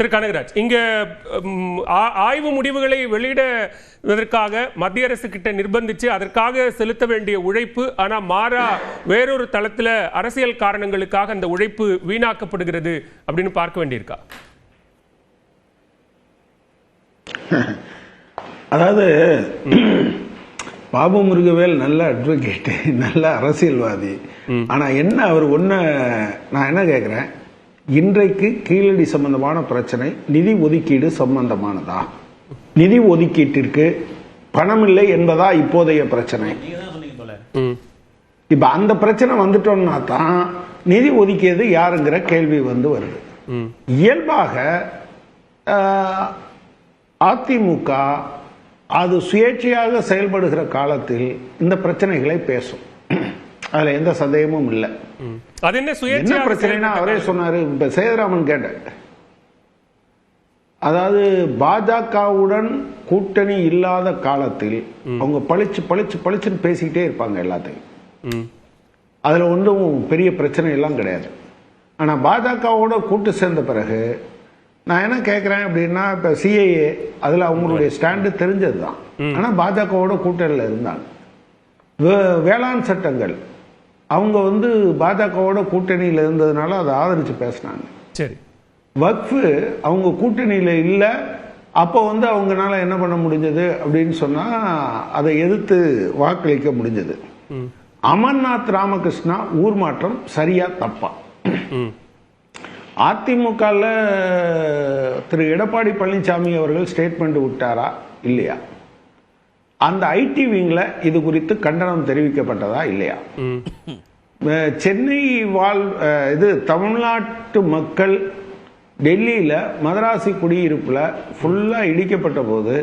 திரு கனகராஜ், இங்க ஆய்வு முடிவுகளை வெளியிடுவதற்காக மத்திய அரசு கிட்ட நிர்பந்திச்சு அதற்காக செலுத்த வேண்டிய உழைப்பு, ஆனா மாறா வேறொரு தளத்துல அரசியல் காரணங்களுக்காக அந்த உழைப்பு வீணாக்கப்படுகிறது அப்படின்னு பார்க்க வேண்டியிருக்கா? அதாவது பாபு முருகவேல் நல்ல அட்வொகேட், நல்ல அரசியல்வாதி. ஆனா என்ன அவர் நான் என்ன கேட்கிறேன், இன்றைக்கு கீழடி சம்பந்தமான பிரச்சனை நிதி ஒதுக்கீடு சம்பந்தமானதா? நிதி ஒதுக்கீட்டிற்கு பணம் இல்லை என்பதா இப்போதைய பிரச்சனை? இப்ப அந்த பிரச்சனை வந்துட்டோம்னா தான் நிதி ஒதுக்கியது யாருங்கிற கேள்வி வருது. இயல்பாக அதிமுக அது சுயேட்சையாக செயல்படுகிற காலத்தில் இந்த பிரச்சனைகளை பேசும், அதுல எந்த சந்தேகமும் இல்லை. என்ன பிரச்சனைனா அவரே சொன்னாரு. இப்ப சேதுராமன் கேட்ட, அதாவது பாஜகவுடன் கூட்டணி இல்லாத காலத்தில் அவங்க பளிச்சுன்னு பேசிக்கிட்டே இருப்பாங்க எல்லாத்தையும். அதுல ஒன்றும் பெரிய பிரச்சனை எல்லாம் கிடையாது. ஆனா பாஜகவோட கூட்டு சேர்ந்த பிறகு நான் என்ன கேட்கிறேன் அப்படின்னா, இப்ப சிஏஏ அதுல அவங்களுடைய ஸ்டாண்டு தெரிஞ்சதுதான். ஆனா பாஜகவோட கூட்டணியில் இருந்தாங்க. வேளாண் சட்டங்கள் அவங்க பாஜகவோட கூட்டணியில் இருந்ததுனால அதை ஆதரிச்சு பேசினாங்க. சரி, வக்ஃபு அவங்க கூட்டணியில இல்ல, அப்போ அவங்கனால என்ன பண்ண முடிஞ்சது அப்படின்னு சொன்னா அதை எதிர்த்து வாக்களிக்க முடிஞ்சது. அமர்நாத் ராமகிருஷ்ணா ஊர் மாற்றம் சரியா தப்பா? அதிமுக திரு எடப்பாடி பழனிசாமி அவர்கள் ஸ்டேட்மெண்ட் விட்டாரா இல்லையா? அந்த ஐடி விங்ல இது குறித்து கண்டனம் தெரிவிக்கப்பட்டதா இல்லையா? சென்னை தமிழ்நாட்டு மக்கள் டெல்லியில மதராசி குடியிருப்புல ஃபுல்லா இடிக்கப்பட்ட போது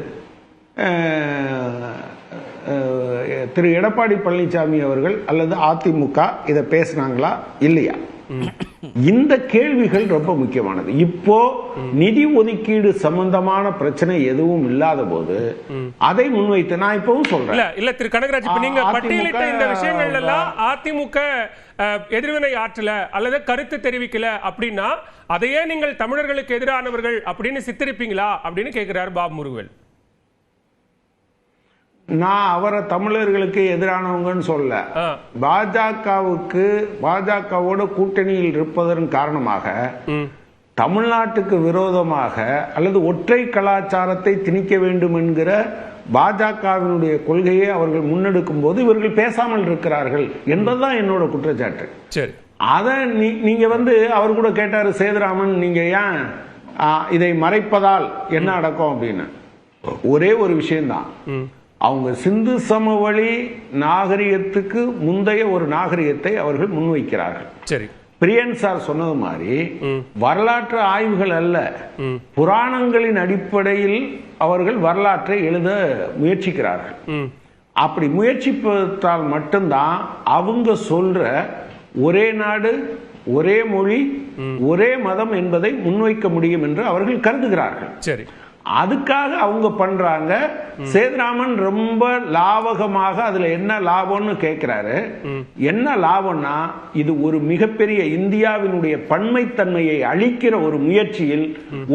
திரு எடப்பாடி பழனிசாமி அவர்கள் அல்லது அதிமுக இதை பேசினாங்களா இல்லையா? இந்த கேள்விகள் ரொம்ப முக்கியமானது. இப்போ நிதி ஒதுக்கீடு சம்பந்தமான பிரச்சனை எதுவும் இல்லாத போது அதை முன்வைத்து நான் இப்பவும் சொல்றேன். இல்ல திரு கனகராஜ், இப்ப நீங்க பட்டியலிட்ட இந்த விஷயங்கள் எல்லாம் அதிமுக எதிர்வினை ஆற்றல அல்லது கருத்து தெரிவிக்கல அப்படின்னா அதையே நீங்கள் தமிழர்களுக்கு எதிரானவர்கள் அப்படின்னு சித்தரிப்பீங்களா அப்படின்னு கேட்கிறார் பாபு முருகவேல். நான் அவரை தமிழர்களுக்கு எதிரானவங்கன்னு சொல்ல, பாஜகவோட கூட்டணியில் இருப்பதன் காரணமாக தமிழ்நாட்டுக்கு விரோதமாக அல்லது ஒற்றை கலாச்சாரத்தை திணிக்க வேண்டும் என்கிற பாஜகவினுடைய கொள்கையை அவர்கள் முன்னெடுக்கும் போது இவர்கள் பேசாமல் இருக்கிறார்கள் என்பதுதான் என்னோட குற்றச்சாட்டு. சரி, அத நீங்க அவர் கூட கேட்டாரு சேதுராமன், நீங்க ஏன் இதை மறைப்பதால் என்ன நடக்கும் அப்படின்னு. ஒரே ஒரு விஷயம்தான், அவங்க சிந்து சமவெளி நாகரிகத்துக்கு முந்தைய ஒரு நாகரிகத்தை அவர்கள் முன்வைக்கிறார்கள். சரி, பிரியன் சார் சொன்னது மாதிரி வரலாற்று ஆய்வுகள் அல்ல, புராணங்களின் அடிப்படையில் அவர்கள் வரலாற்றை எழுத முயற்சிக்கிறார்கள். அப்படி முயற்சிப்பதால் மட்டும்தான் அவங்க சொல்ற ஒரே நாடு, ஒரே மொழி, ஒரே மதம் என்பதை முன்வைக்க முடியும் என்று அவர்கள் கருதுகிறார்கள். சரி, அதுக்காக அவங்க பண்றாங்க. சேதுராமன் ரொம்ப லாபகமாக அதுல என்ன லாபம்னு கேட்கிறாரு. என்ன லாபம்னா, இது ஒரு மிகப்பெரிய இந்தியாவினுடைய பன்மைத்தன்மையை அழிக்கிற ஒரு முயற்சியில்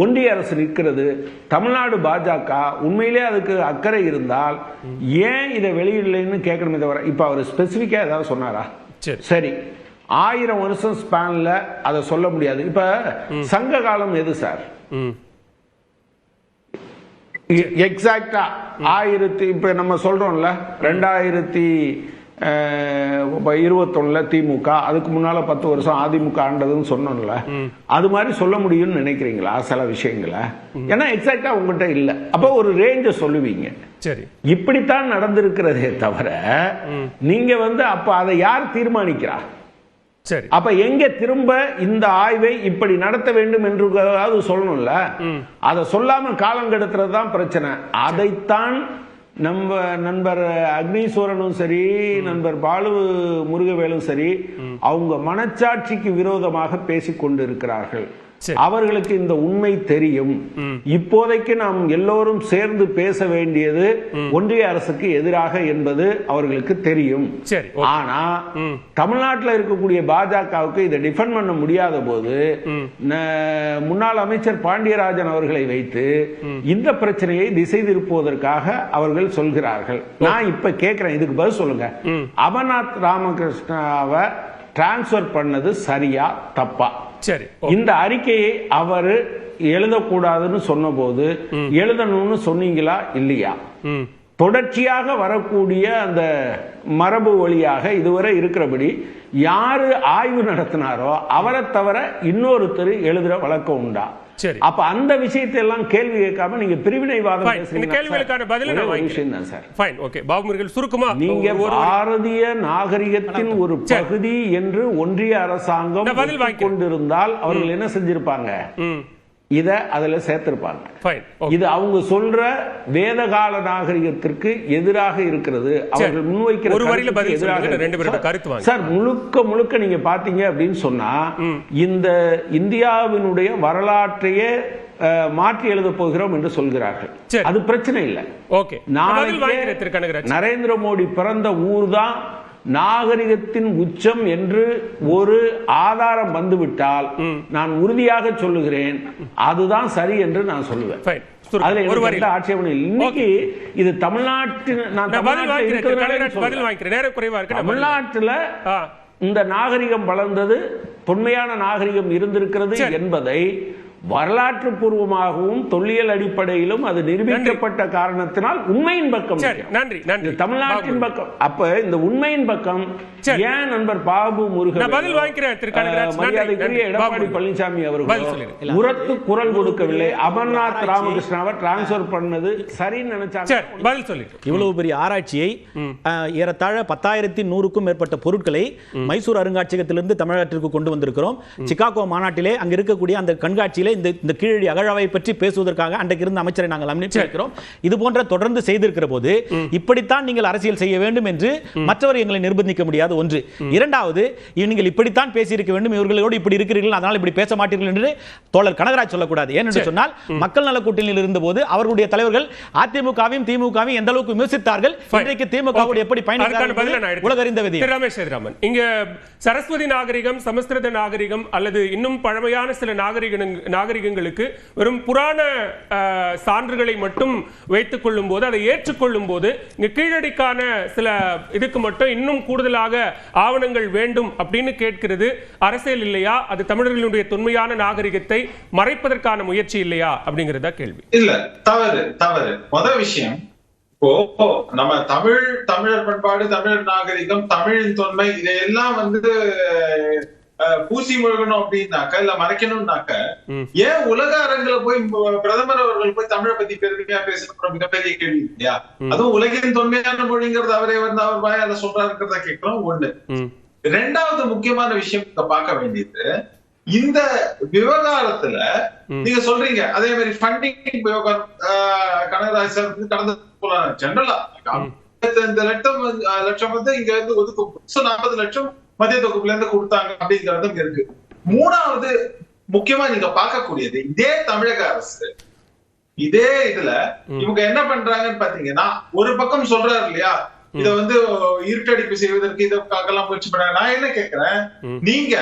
ஒன்றிய அரசு நிற்கிறது. தமிழ்நாடு பாஜக உண்மையிலே அதுக்கு அக்கறை இருந்தால் ஏன் இதை வெளியிடலைன்னு கேட்கணுமே தவிர, இப்ப அவர் ஸ்பெசிபிக்கா ஏதாவது சொன்னாரா? சரி, 1000 வருஷம் ஸ்பேன்ல அதை சொல்ல முடியாது. இப்ப சங்க காலம் எது சார்? எக்ஸாக்டா 1000 இப்ப நம்ம சொல்றோம்ல 2021 திமுக, அதுக்கு முன்னால 10 வருஷம் அதிமுக ஆண்டதுன்னு சொன்னோம்ல, அது மாதிரி சொல்ல முடியும்னு நினைக்கிறீங்களா சில விஷயங்களை? ஏன்னா எக்ஸாக்டா உங்ககிட்ட இல்ல, அப்ப ஒரு ரேஞ்ச சொல்லுவீங்க. சரி, இப்படித்தான் நடந்திருக்கிறதே தவிர நீங்க அப்ப அதை யார் தீர்மானிக்கிறா? சரி, அப்ப எங்க திரும்ப இந்த ஆய்வை இப்படி நடத்த வேண்டும் என்று சொல்லணும்ல, அதை சொல்லாம காலம் கெடுத்துறது தான் பிரச்சனை. அதைத்தான் நம்ம நண்பர் அக்னீஸ்வரனும் சரி, நண்பர் பாலு முருகவேலும் சரி, அவங்க மனச்சாட்சிக்கு விரோதமாக பேசிக் கொண்டிருக்கிறார்கள். அவர்களுக்கு இந்த உண்மை தெரியும். இப்போதைக்கு நாம் எல்லோரும் சேர்ந்து பேச வேண்டியது ஒன்றிய அரசுக்கு எதிராக என்பது அவர்களுக்கு தெரியும். ஆனா தமிழ்நாட்டில் இருக்கக்கூடிய பாஜகவுக்கு இதை டிஃபெண்ட் பண்ண முடியாத போது முன்னாள் அமைச்சர் பாண்டியராஜன் அவர்களை வைத்து இந்த பிரச்சனையை திசை திருப்புவதற்காக அவர்கள் சொல்கிறார்கள். நான் இப்ப கேட்கிறேன், இதுக்கு பதில் சொல்லுங்க. அமர்நாத் ராமகிருஷ்ணாவை டிரான்ஸ்பர் பண்ணது சரியா தப்பா? சரி, இந்த அறிக்கையை அவர் எழுதக்கூடாதுன்னு சொன்ன போது எழுதணும்னு சொன்னீங்களா இல்லையா? தொடர்ச்சியாக வரக்கூடிய அந்த மரபு வழியாக இதுவரை இருக்கிறபடி யாரு ஆய்வு நடத்தினாரோ அவரை தவிர இன்னொருத்தர் எழுதுற வழக்கம் உண்டா? அப்ப அந்த விஷயத்தை எல்லாம் கேள்வி கேட்காம நீங்க பிரிவினைவாதம் நீங்க பாரதிய நாகரிகத்தின் ஒரு பகுதி என்று ஒன்றிய அரசாங்கம் கொண்டிருந்தால் அவர்கள் என்ன செஞ்சிருப்பாங்க? இத அதுல சேர்த்திருப்பாங்க. இது அவங்க சொல்ற வேதகால நாகரிகத்திற்கு எதிராக இருக்கிறது. அவர்கள் முன்வைக்கிற சார் முழுக்க முழுக்க நீங்க பாத்தீங்க அப்படின்னு சொன்னா இந்த இந்தியாவினுடைய வரலாற்றையே மாற்றி எழுத போகிறோம் என்று சொல்கிறார்கள். அது பிரச்சனை இல்லை. நரேந்திர மோடி பிறந்த ஊர் தான் நாகரிகத்தின் உச்சம் என்று ஒரு ஆதாரம் வந்துவிட்டால் நான் உறுதியாக சொல்லுகிறேன் அதுதான் சரி என்று நான் சொல்லுவேன். ஆட்சேபனை இன்னைக்கு இது தமிழ்நாட்டில் இந்த நாகரிகம் வளர்ந்தது, தொன்மையான நாகரிகம் இருந்திருக்கிறது என்பதை வரலாற்று பூர்வமாகவும் தொல்லியல் அடிப்படையிலும் அது நிரூபிக்கப்பட்ட காரணத்தினால் உண்மையின் பக்கம் தமிழ்நாட்டின் பக்கம். அப்ப இந்த உண்மையின் பக்கம் ஏன் நண்பர் பாபு முருகன் மரியாதைக்குரிய எடப்பாடி பழனிசாமி அவர்கள் உரத்து குரல் கொடுக்கவில்லை? அமர்நாத் ராமகிருஷ்ணாவை டிரான்ஸ்பர் பண்ணது சரின்னு நினைச்சாங்க. இவ்வளவு பெரிய ஆராய்ச்சியை ஏறத்தாழ 10,100க்கும் மேற்பட்ட பொருட்களை மைசூர் அருங்காட்சியகத்திலிருந்து தமிழகத்திற்கு கொண்டு வந்திருக்கிறோம். சிகாகோ மாநாட்டிலே அங்க இருக்கக்கூடிய அந்த கண்காட்சியில இந்த கீழடி அகழாவை பற்றி பேசுவதற்காக அன்றைக்கு இருந்த அமைச்சரை நாங்கள் அனுப்பிச்சிருக்கிறோம். இது போன்ற தொடர்ந்து செய்திருக்கிற போது இப்படித்தான் நீங்கள் அரசியல் செய்ய வேண்டும் என்று மற்றவர் எங்களை நிர்பந்திக்க முடியாது. ஒன்று. இரண்டாவது, நீங்கள் இப்படித்தான் பேசியிருக்க வேண்டும், இவர்களோடு இப்படி இருக்கிறீர்கள் அதனால் இப்படி பேச மாட்டீர்கள் என்று தோழர் கனகராஜ் சொல்லக்கூடாது. ஏனென்று சொன்னால் மக்கள் நல கூட்டணியில் இருந்தபோது அவர்களுடைய தலைவர்கள் அதிமுகவையும் திமுகவையும் எந்த அளவுக்கு விமர்சித்தார்கள், இன்றைக்கு திமுகவோடு எப்படி பயணிக்கிறார்கள் உலகறிந்த விதம். ரமேஷ் சேதுராமன், இங்க சரஸ்வதி நாகரிகம், சமஸ்கிருத நாகரிகம் அல்லது இன்னும் பழமையான சில நாகரிகங்களுக்கு வெறும் புராண சான்றுகளை மட்டும் வைத்துக் கொள்ளும் போது, அதை ஏற்றுக்கொள்ளும் போது இங்க கீழடிக்கான சில இதுக்கு மட்டும் இன்னும் கூடுதலாக ஆவணங்கள் வேண்டும் அப்படின்னு கேட்கிறது அரசியல் இல்லையா? அது தமிழர்களுடைய தொன்மையான நாகரிகத்தை மறைப்பதற்கான முயற்சி இல்லையா அப்படிங்கறத கேள்வி. இல்ல, தவறு. முதல் விஷயம், இப்போ நம்ம தமிழர் பண்பாடு, தமிழர் நாகரிகம், தமிழின் தொன்மை இதையெல்லாம் பூசி முழுகணும் அப்படின்னாக்க இல்ல மறைக்கணும்னாக்க ஏன் உலக அரங்குல போய் பிரதமர் அவர்கள் போய் தமிழை பத்தி பெருமையா பேசணும் மிகப்பெரிய கேள்வி இல்லையா? அதுவும் உலகின் தொன்மையான மொழிங்கிறது அவரே அவர் வாயால சொல்றாருக்கிறத கேட்கணும். ஒண்ணு. ரெண்டாவது முக்கியமான விஷயம் இங்க பார்க்க வேண்டியது, இந்த விவகாரத்துல நீங்க சொல்றீங்க அதே மாதிரி ஃபண்டிங் விவகாரம் கனகராஜ் சார் கடந்த ஜெனரலா 55 லட்சம் இங்க இருந்து ஒதுக்கும், 40 லட்சம் மத்திய தொகுப்புல இருந்து கொடுத்தாங்க அப்படிங்கிறது இருக்கு. மூணாவது முக்கியமா நீங்க பார்க்கக்கூடியது, இதே தமிழக அரசு இதே இதுல இவங்க என்ன பண்றாங்கன்னு பாத்தீங்கன்னா, ஒரு பக்கம் சொல்றாரு இல்லையா, இத இருட்டடிப்பு செய்வதற்கு இதற்காக எல்லாம் முயற்சி பண்றாங்க. நான் என்ன கேட்கிறேன், நீங்க